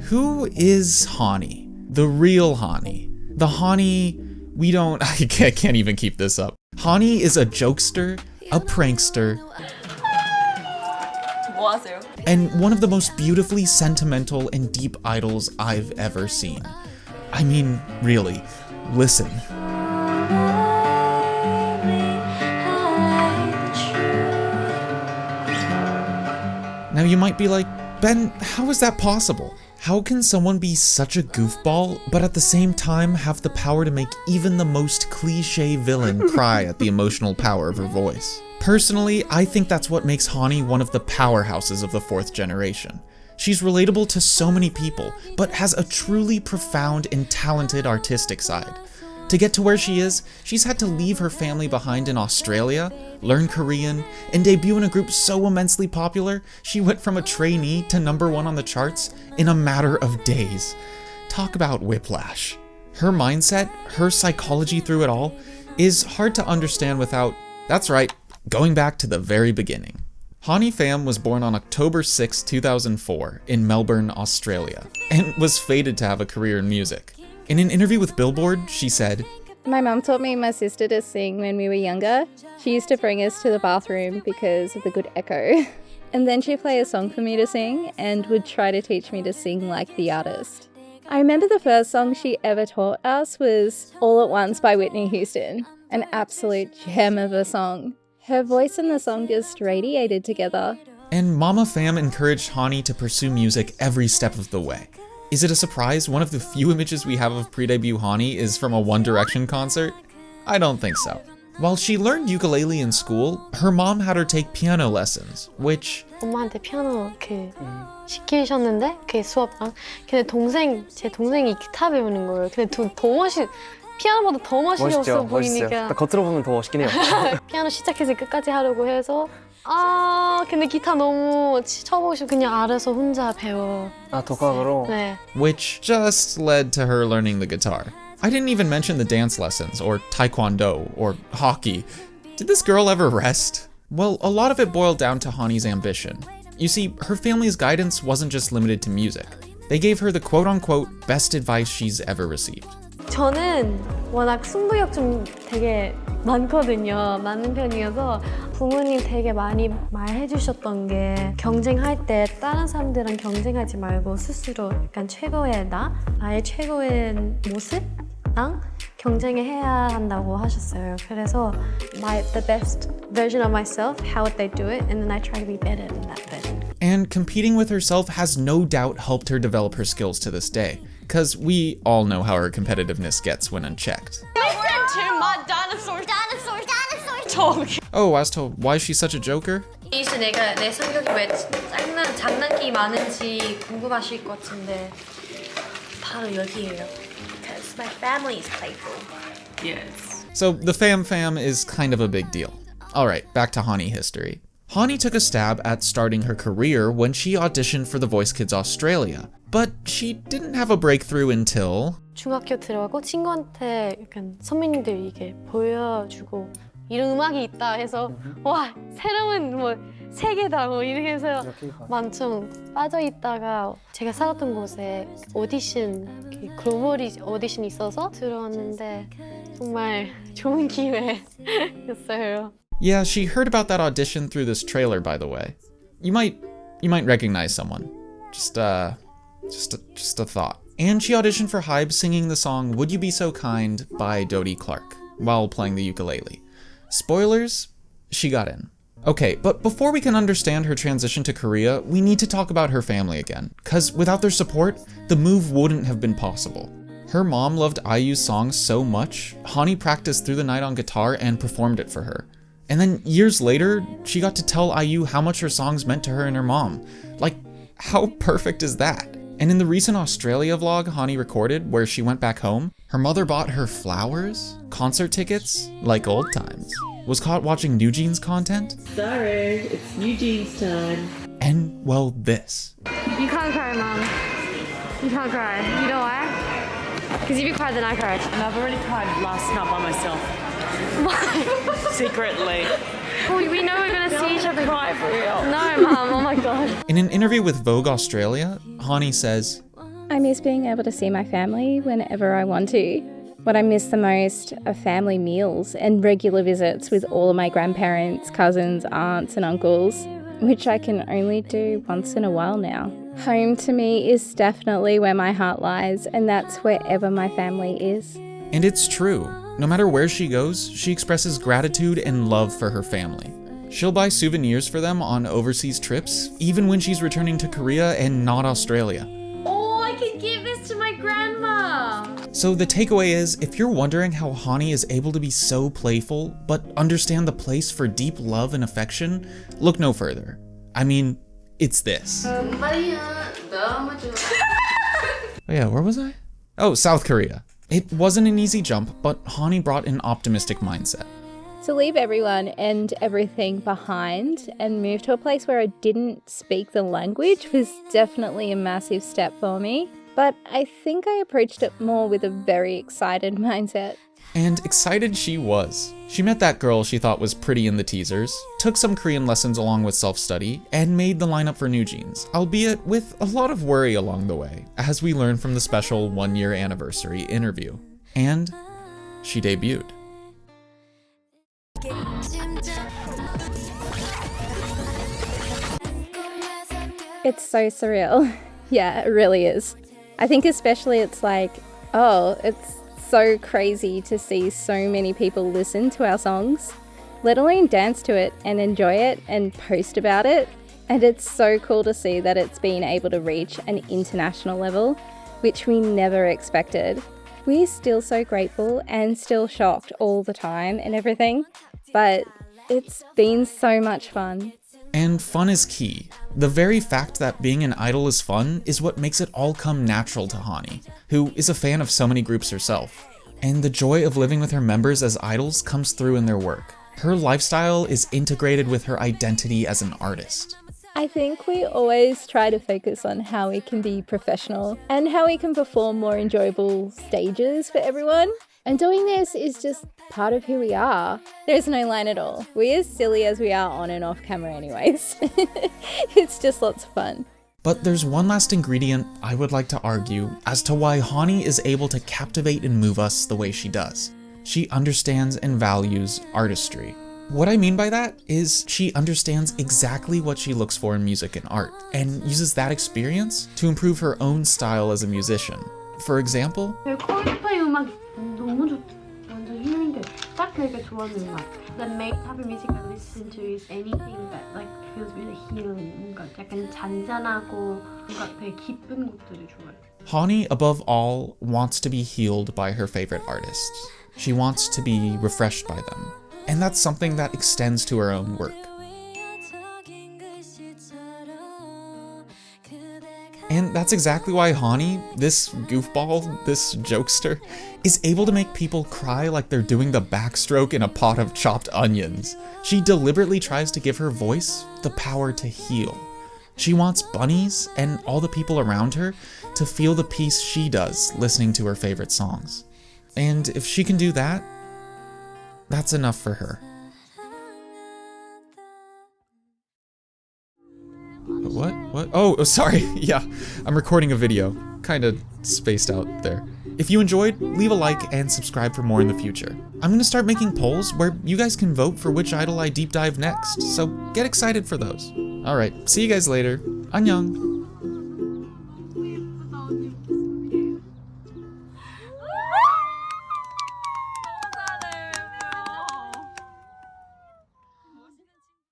Who is Hanni? The real Hanni. The Hanni we don't... I can't even keep this up. Hanni is a jokester, a prankster, and one of the most beautifully sentimental and deep idols I've ever seen. I mean, really, listen. Now you might be like, Ben, how is that possible? How can someone be such a goofball, but at the same time have the power to make even the most cliche villain cry at the emotional power of her voice? Personally, I think that's what makes Hanni one of the powerhouses of the fourth generation. She's relatable to so many people, but has a truly profound and talented artistic side. To get to where she is, she's had to leave her family behind in Australia, learn Korean, and debut in a group so immensely popular, she went from a trainee to #1 on the charts in a matter of days. Talk about whiplash. Her mindset, her psychology through it all, is hard to understand without, that's right, going back to the very beginning. Hanni Pham was born on October 6, 2004 in Melbourne, Australia, and was fated to have a career in music. In an interview with Billboard, she said, "My mum taught me and my sister to sing when we were younger. She used to bring us to the bathroom because of the good echo. And then she'd play a song for me to sing and would try to teach me to sing like the artist. I remember the first song she ever taught us was All at Once by Whitney Houston, an absolute gem of a song. Her voice and the song just radiated together." And Mama Pham encouraged Hanni to pursue music every step of the way. Is it a surprise one of the few images we have of pre-debut Hanni is from a One Direction concert? I don't think so. While she learned ukulele in school, her mom had her take piano lessons, which... 엄마한테 피아노 시키셨는데 수업랑 근데 제 동생이 기타 배우는 거예요. 근데 피아노보다 더 멋있어 보이니까. 멋있어요. 겉으로 보면 더 멋있긴 해요. 피아노 시작해서 끝까지 하려고 해서 근데 기타 너무 쳐보고 싶어 그냥 알아서 혼자 배워. 독학으로? 네. Which just led to her learning the guitar. I didn't even mention the dance lessons, or taekwondo, or hockey. Did this girl ever rest? Well, a lot of it boiled down to Hanni's ambition. You see, her family's guidance wasn't just limited to music. They gave her the quote-unquote best advice she's ever received. 저는 워낙 승부욕 좀 되게 많은 편이어서 부모님 되게 많이 말해주셨던 게 경쟁할 때 다른 사람들이랑 경쟁하지 말고 스스로 약간 나의 최고의 모습랑 경쟁해야 한다고 하셨어요. 그래서 the best version of myself, how would they do it, and then I try to be better than that version. And competing with herself has no doubt helped her develop her skills to this day, because we all know how her competitiveness gets when unchecked. Listen to my dinosaur talk. Oh, as to why she's such a joker? 이제 내 성격이 왜 장난기 많은지 궁금하실 것 같은데 바로 여기에요. Because my family is playful. Yes. So the Pham is kind of a big deal. Alright, back to Hanni history. Hanni took a stab at starting her career when she auditioned for The Voice Kids Australia, but she didn't have a breakthrough until... 중학교 들어가고 친구한테 약간 선배님들 이게 보여주고 이런 음악이 있다 해서 와 새로운 세계다 이렇게 해서 완전 빠져있다가 제가 살았던 곳에 오디션 글로벌 오디션이 있어서 들어왔는데 정말 좋은 기회였어요. Yeah, she heard about that audition through this trailer, by the way. You might recognize someone. Just a thought. And she auditioned for Hyein singing the song Would You Be So Kind by Dodie Clark while playing the ukulele. Spoilers, she got in. Okay, but before we can understand her transition to Korea, we need to talk about her family again, cause without their support, the move wouldn't have been possible. Her mom loved IU's songs so much, Hanni practiced through the night on guitar and performed it for her. And then years later, she got to tell IU how much her songs meant to her and her mom. Like, how perfect is that? And in the recent Australia vlog Hanni recorded, where she went back home, her mother bought her flowers, concert tickets, like old times, was caught watching NewJeans content. Sorry, it's NewJeans time. And, well, this. You can't cry, Mom. You can't cry. You know why? Because if you cry, then I cry. And I've already cried last night by myself. Why? Secretly. Well, we know we're gonna see each other. Cry for real. No, Mom. Oh my God. In an interview with Vogue Australia, Hanni says, miss being able to see my family whenever I want to. What I miss the most are family meals and regular visits with all of my grandparents, cousins, aunts and uncles, which I can only do once in a while now. Home to me is definitely where my heart lies, and that's wherever my family is. And it's true. No matter where she goes, she expresses gratitude and love for her family. She'll buy souvenirs for them on overseas trips, even when she's returning to Korea and not Australia. Oh, I can give this to my grandma! So the takeaway is, if you're wondering how Hanni is able to be so playful, but understand the place for deep love and affection, look no further. I mean, it's this. Oh yeah, where was I? Oh, South Korea. It wasn't an easy jump, but Hanni brought an optimistic mindset. To leave everyone and everything behind and move to a place where I didn't speak the language was definitely a massive step for me. But I think I approached it more with a very excited mindset. And excited she was. She met that girl she thought was pretty in the teasers, took some Korean lessons along with self-study, and made the lineup for NewJeans, albeit with a lot of worry along the way, as we learned from the special 1-year anniversary interview. And she debuted. It's so surreal. Yeah, it really is. I think especially it's like, oh, it's so crazy to see so many people listen to our songs, let alone dance to it and enjoy it and post about it. And it's so cool to see that it's been able to reach an international level, which we never expected. We're still so grateful and still shocked all the time and everything, but it's been so much fun. And fun is key. The very fact that being an idol is fun is what makes it all come natural to Hanni, who is a fan of so many groups herself. And the joy of living with her members as idols comes through in their work. Her lifestyle is integrated with her identity as an artist. I think we always try to focus on how we can be professional and how we can perform more enjoyable stages for everyone. And doing this is just part of who we are. There's no line at all. We're as silly as we are on and off camera anyways. It's just lots of fun. But there's one last ingredient I would like to argue as to why Hanni is able to captivate and move us the way she does. She understands and values artistry. What I mean by that is she understands exactly what she looks for in music and art, and uses that experience to improve her own style as a musician. For example, 콜드플레이 음악 너무 좋. 완전 힐링돼. 딱 되게 좋아하는 음악. The main type of music I listen to is anything that like feels really healing. 뭔가 약간 잔잔하고 뭔가 되게 기쁜 곡들이 좋아요. Hanni, above all, wants to be healed by her favorite artists. She wants to be refreshed by them. And that's something that extends to her own work. And that's exactly why Hanni, this goofball, this jokester, is able to make people cry like they're doing the backstroke in a pot of chopped onions. She deliberately tries to give her voice the power to heal. She wants bunnies and all the people around her to feel the peace she does listening to her favorite songs. And if she can do that, that's enough for her. What? Oh, sorry. Yeah, I'm recording a video. Kinda spaced out there. If you enjoyed, leave a like and subscribe for more in the future. I'm gonna start making polls where you guys can vote for which idol I deep dive next, so get excited for those. Alright, see you guys later. Annyeong!